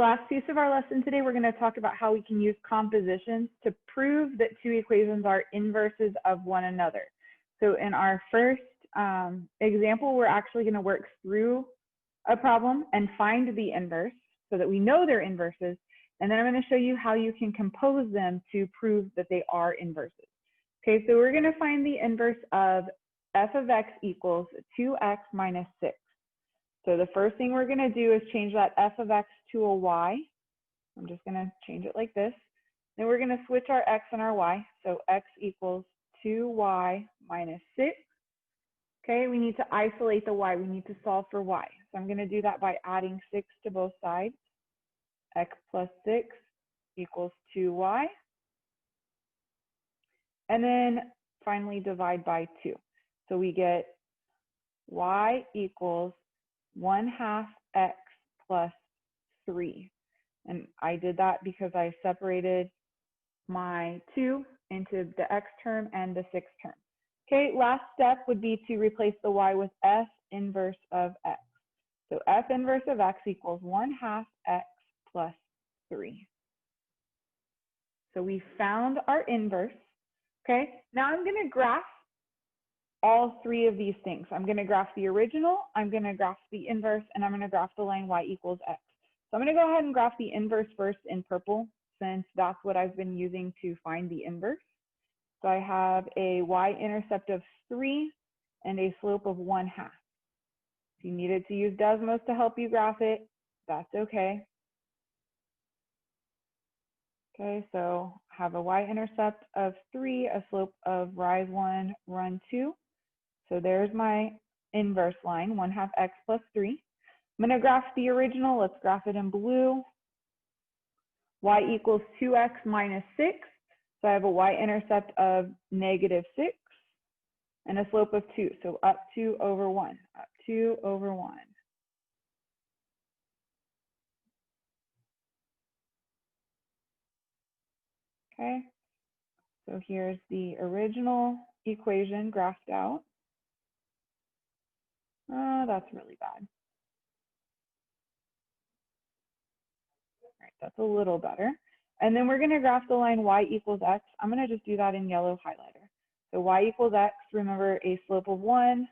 last piece of our lesson today, we're going to talk about how we can use compositions to prove that two equations are inverses of one another. So in our first example, we're actually going to work through a problem and find the inverse so that we know they're inverses. And then I'm going to show you how you can compose them to prove that they are inverses. Okay, so we're going to find the inverse of f of x equals 2x minus 6. So the first thing we're going to do is change that f of x to a y. I'm just going to change it like this. Then we're going to switch our x and our y. So x equals 2y minus 6. Okay, we need to isolate the y. We need to solve for y. So I'm going to do that by adding 6 to both sides. X plus 6 equals 2y. And then finally divide by 2. So we get y equals 1/2 x plus 3. And I did that because I separated my 2 into the x term and the 6 term. Okay, last step would be to replace the y with f inverse of x. So f inverse of x equals 1/2 x plus 3. So we found our inverse. Okay, now I'm going to graph all three of these things. I'm going to graph the original, I'm going to graph the inverse, and I'm going to graph the line y equals x. So I'm going to go ahead and graph the inverse first in purple, since that's what I've been using to find the inverse. So I have a y-intercept of 3 and a slope of 1/2. If you needed to use Desmos to help you graph it, that's okay. Okay, so I have a y-intercept of 3, a slope of rise 1, run 2. So there's my inverse line, 1/2 x plus 3. I'm going to graph the original. Let's graph it in blue. Y equals 2x minus 6. So I have a y-intercept of -6 and a slope of 2. So up 2 over 1, up 2 over 1. Okay, so here's the original equation graphed out. Oh, that's really bad. All right, that's a little better. And then we're going to graph the line y equals x. I'm going to just do that in yellow highlighter. So y equals x, remember a slope of 1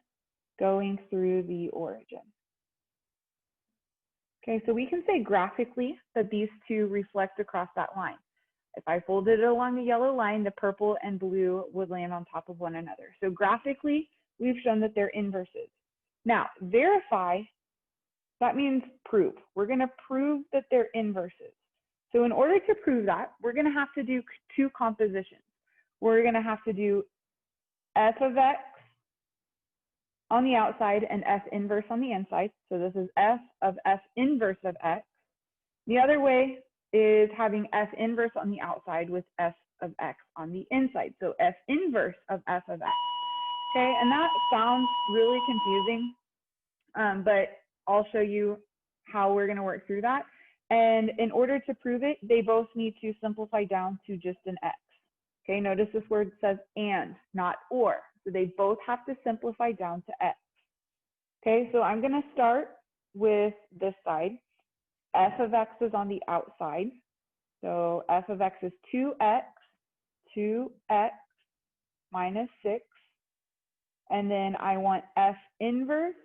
going through the origin. Okay, so we can say graphically that these two reflect across that line. If I folded it along the yellow line, the purple and blue would land on top of one another. So graphically, we've shown that they're inverses. Now, verify, that means prove. We're going to prove that they're inverses. So in order to prove that, we're going to have to do two compositions. We're going to have to do f of x on the outside and f inverse on the inside. So this is f of f inverse of x. The other way is having f inverse on the outside with f of x on the inside. So f inverse of f of x. Okay, and that sounds really confusing, but I'll show you how we're going to work through that. And in order to prove it, they both need to simplify down to just an x. Okay, notice this word says and, not or. So they both have to simplify down to x. Okay, so I'm going to start with this side. F of x is on the outside. So f of x is 2x minus 6. And then I want f inverse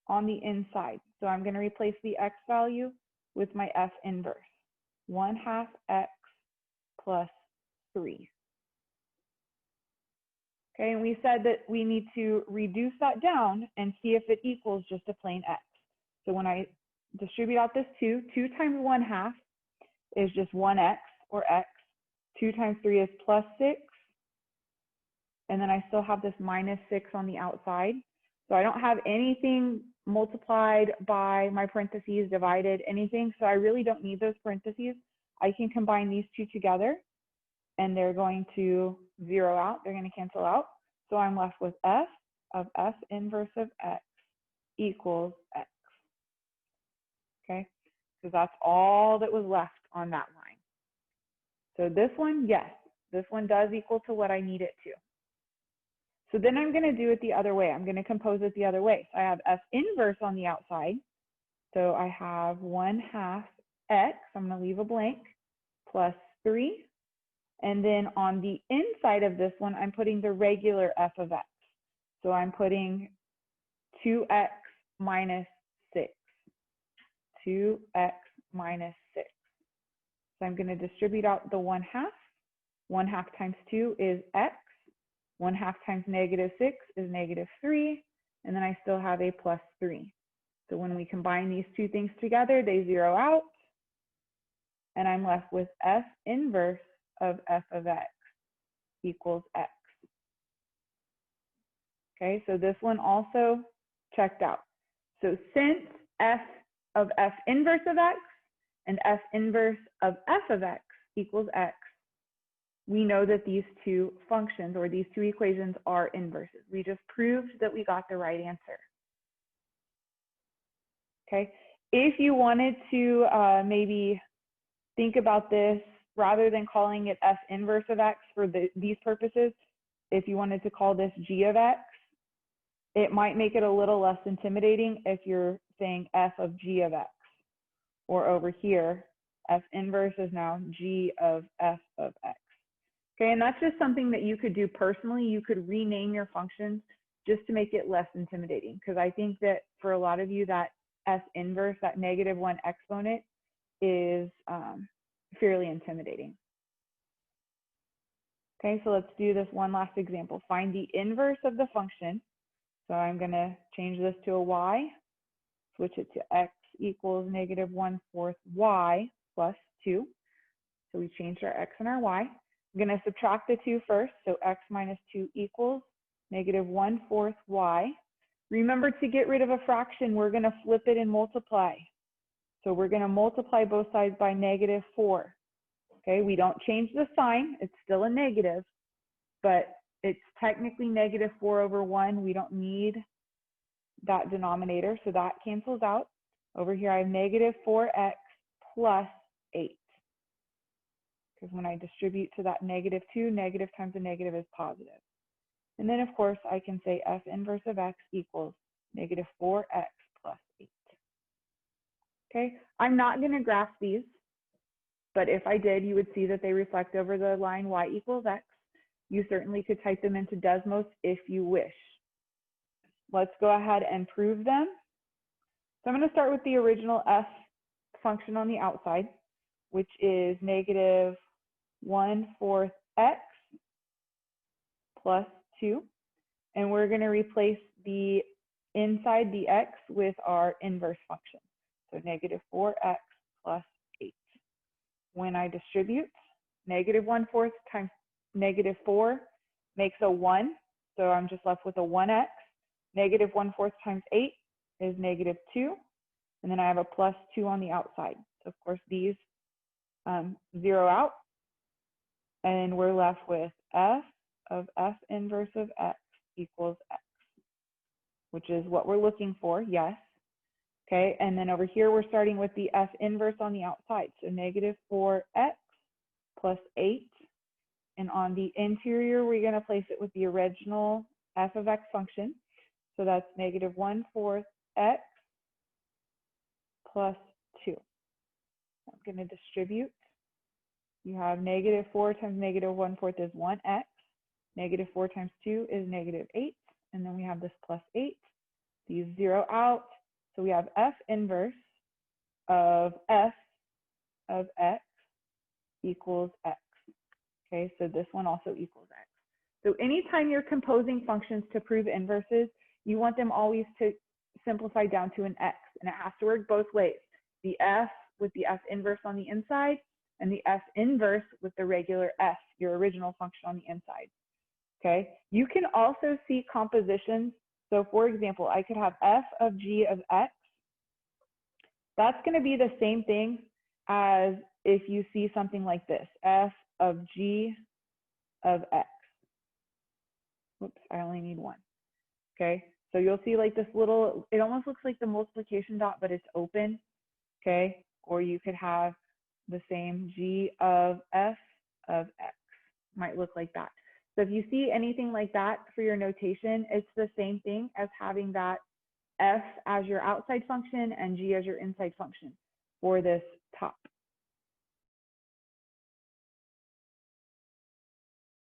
on the inside. So I'm going to replace the x value with my f inverse, 1/2 x plus 3. Okay, and we said that we need to reduce that down and see if it equals just a plain x. So when I distribute out this 2 times 1/2 is just 1x or x. 2 times 3 is plus 6. And then I still have this minus 6 on the outside. So I don't have anything multiplied by my parentheses, divided, anything. So I really don't need those parentheses. I can combine these two together and they're going to zero out. They're going to cancel out. So I'm left with f of f inverse of x equals x. Okay, so that's all that was left on that line. So this one, yes, this one does equal to what I need it to. So then I'm going to do it the other way. I'm going to compose it the other way. So I have f inverse on the outside. So I have 1/2 x, I'm going to leave a blank, plus 3. And then on the inside of this one, I'm putting the regular f of x. So I'm putting 2x minus 6. 2x minus 6. So I'm going to distribute out the 1/2. 1/2 times 2 is x. 1/2 times -6 is -3. And then I still have a plus 3. So when we combine these two things together, they zero out. And I'm left with f inverse of f of x equals x. Okay, so this one also checked out. So since f of f inverse of x and f inverse of f of x equals x, we know that these two functions or these two equations are inverses. We just proved that we got the right answer. Okay, if you wanted to maybe think about this rather than calling it f inverse of x for these purposes, if you wanted to call this g of x, it might make it a little less intimidating if you're saying f of g of x. Or over here, f inverse is now g of f of x. Okay, and that's just something that you could do personally. You could rename your functions just to make it less intimidating, because I think that for a lot of you, that f inverse, that -1 exponent, is fairly intimidating. Okay, so let's do this one last example. Find the inverse of the function. So I'm going to change this to a y, switch it to x equals -1/4 y plus 2. So we changed our x and our y. I'm going to subtract the 2 first. So x minus 2 equals -1/4 y. Remember, to get rid of a fraction, we're going to flip it and multiply. So we're going to multiply both sides by -4. Okay, we don't change the sign. It's still a negative, but it's technically -4/1. We don't need that denominator, so that cancels out. Over here, I have -4x plus 8. Because when I distribute to that -2, negative times a negative is positive. And then, of course, I can say f inverse of x equals -4x plus 8. Okay, I'm not going to graph these, but if I did, you would see that they reflect over the line y equals x. You certainly could type them into Desmos if you wish. Let's go ahead and prove them. So I'm going to start with the original f function on the outside, which is -1/4 x plus 2. And we're going to replace the inside, the x, with our inverse function. So -4x plus 8. When I distribute, -1/4 times -4 makes a 1. So I'm just left with a 1x. -1/4 times 8 is -2. And then I have a plus 2 on the outside. So of course these zero out. And we're left with f of f inverse of x equals x, which is what we're looking for, yes. Okay, and then over here we're starting with the f inverse on the outside. So -4x plus 8. And on the interior, we're going to place it with the original f of x function. So that's -1/4 x plus 2. I'm going to distribute. You have -4 times -1/4 is 1x. -4 times 2 is -8. And then we have this plus 8. These zero out. So we have f inverse of f of x equals x. Okay, so this one also equals x. So anytime you're composing functions to prove inverses, you want them always to simplify down to an x, and it has to work both ways. The f with the f inverse on the inside, and the f inverse with the regular f, your original function on the inside. Okay, you can also see compositions. So for example, I could have f of g of x. That's going to be the same thing as if you see something like this, f of g of x. Whoops, I only need one. Okay, so you'll see like this little, it almost looks like the multiplication dot, but it's open. Okay, or you could have the same g of f of x, might look like that. So if you see anything like that for your notation, it's the same thing as having that f as your outside function and g as your inside function. for this top.